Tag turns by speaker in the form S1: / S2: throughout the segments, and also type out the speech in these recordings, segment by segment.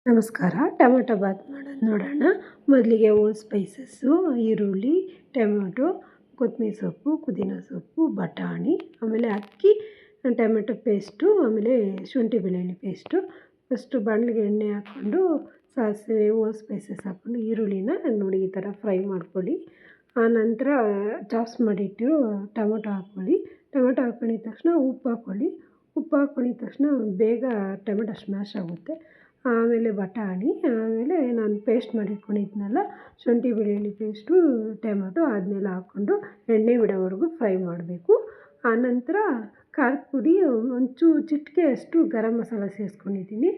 S1: ನಮಸ್ಕಾರ. ಟೊಮೊಟೊ ಬಾತ್ ಮಾಡೋದು ನೋಡೋಣ. ಮೊದಲಿಗೆ ಹೋಲ್ ಸ್ಪೈಸಸ್ಸು, ಈರುಳ್ಳಿ, ಟೊಮೊಟೊ, ಕೊತ್ತಂಬರಿ ಸೊಪ್ಪು, ಪುದೀನ ಸೊಪ್ಪು, ಬಟಾಣಿ, ಆಮೇಲೆ ಅಕ್ಕಿ, ಟೊಮೆಟೊ ಪೇಸ್ಟು, ಆಮೇಲೆ ಶುಂಠಿ ಬೆಳ್ಳುಳ್ಳಿ ಪೇಸ್ಟು. ಫಸ್ಟು ಬಾಣಲಿಗೆ ಎಣ್ಣೆ ಹಾಕ್ಕೊಂಡು ಸಾಸಿವೆ, ಹೋಲ್ ಸ್ಪೈಸಸ್ ಹಾಕ್ಕೊಂಡು ಈರುಳ್ಳಿನ ನೋಡಿ ಈ ಥರ ಫ್ರೈ ಮಾಡ್ಕೊಳ್ಳಿ. ಆನಂತರ ಚಾಪ್ಸ್ ಮಾಡಿಟ್ಟಿರೋ ಟೊಮೊಟೊ ಹಾಕ್ಕೊಳ್ಳಿ. ಟೊಮೊಟೊ ಹಾಕ್ಕೊಂಡಿದ ತಕ್ಷಣ ಉಪ್ಪು ಹಾಕ್ಕೊಳ್ಳಿ. ಉಪ್ಪು ಹಾಕ್ಕೊಂಡಿದ ತಕ್ಷಣ ಬೇಗ ಟೊಮೆಟೊ ಸ್ಮ್ಯಾಶ್ ಆಗುತ್ತೆ. ಆಮೇಲೆ ಬಟಾಣಿ, ಆಮೇಲೆ ನಾನು ಪೇಸ್ಟ್ ಮಾಡಿ ಇಟ್ಕೊಂಡಿದ್ನಲ್ಲ ಶುಂಠಿ ಬೆಳ್ಳುಳ್ಳಿ ಪೇಸ್ಟು, ಟೊಮೆಟೊ ಅದನ್ನೆಲ್ಲ ಹಾಕ್ಕೊಂಡು ಎಣ್ಣೆ ಬಿಡೋವರೆಗೂ ಫ್ರೈ ಮಾಡಬೇಕು. ಆನಂತರ ಖಾರದ ಪುಡಿ ಚಿಟಿಕೆಯಷ್ಟು ಗರಂ ಮಸಾಲ ಸೇರಿಸ್ಕೊಂಡಿದ್ದೀನಿ.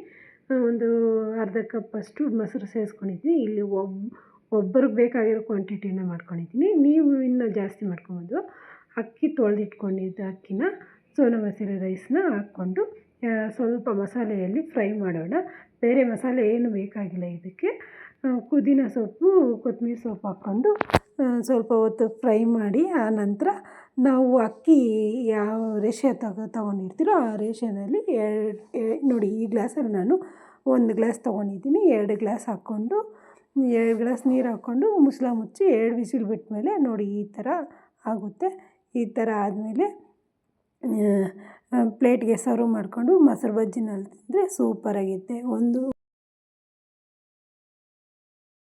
S1: ಒಂದು ಅರ್ಧ ಕಪ್ಪಷ್ಟು ಮೊಸರು ಸೇರಿಸ್ಕೊಂಡಿದ್ದೀನಿ. ಇಲ್ಲಿ ಒಬ್ಬರಿಗೆ ಬೇಕಾಗಿರೋ ಕ್ವಾಂಟಿಟಿನ ಮಾಡ್ಕೊಂಡಿದ್ದೀನಿ. ನೀವು ಇನ್ನೂ ಜಾಸ್ತಿ ಮಾಡ್ಕೊಬೋದು. ಅಕ್ಕಿ ತೊಳೆದಿಟ್ಕೊಂಡಿದ್ದ ಅಕ್ಕಿನ, ಸೋನಾ ಮಸೂರಿ ರೈಸ್ನ ಹಾಕ್ಕೊಂಡು ಸ್ವಲ್ಪ ಮಸಾಲೆಯಲ್ಲಿ ಫ್ರೈ ಮಾಡೋಣ. ಬೇರೆ ಮಸಾಲೆ ಏನು ಬೇಕಾಗಿಲ್ಲ ಇದಕ್ಕೆ. ಪುದೀನ ಸೊಪ್ಪು, ಕೊತ್ತಂಬರಿ ಸೊಪ್ಪು ಹಾಕ್ಕೊಂಡು ಸ್ವಲ್ಪ ಹೊತ್ತು ಫ್ರೈ ಮಾಡಿ, ಆನಂತರ ನಾವು ಅಕ್ಕಿ ಯಾವ ರೇಷೆ ತೊಗೊಂಡಿರ್ತೀರೋ ಆ ರೇಷೆಯಲ್ಲಿ ನೋಡಿ ಈ ಗ್ಲಾಸಲ್ಲಿ ನಾನು 1 ಗ್ಲಾಸ್ ತೊಗೊಂಡಿದ್ದೀನಿ. 2 ಗ್ಲಾಸ್ ಹಾಕ್ಕೊಂಡು 2 ಗ್ಲಾಸ್ ನೀರು ಹಾಕ್ಕೊಂಡು ಮುಚ್ಚಳ ಮುಚ್ಚಿ 2 ವಿಸಿಲ್ ಬಿಟ್ಮೇಲೆ ನೋಡಿ ಈ ಥರ ಆಗುತ್ತೆ. ಈ ಥರ ಆದಮೇಲೆ ಪ್ಲೇಟ್ಗೆ ಸರ್ವ್ ಮಾಡಿಕೊಂಡು ಮೊಸರು ಬಜ್ಜಿನಲ್ಲಿ ತಿಂದರೆ ಸೂಪರಾಗಿರುತ್ತೆ.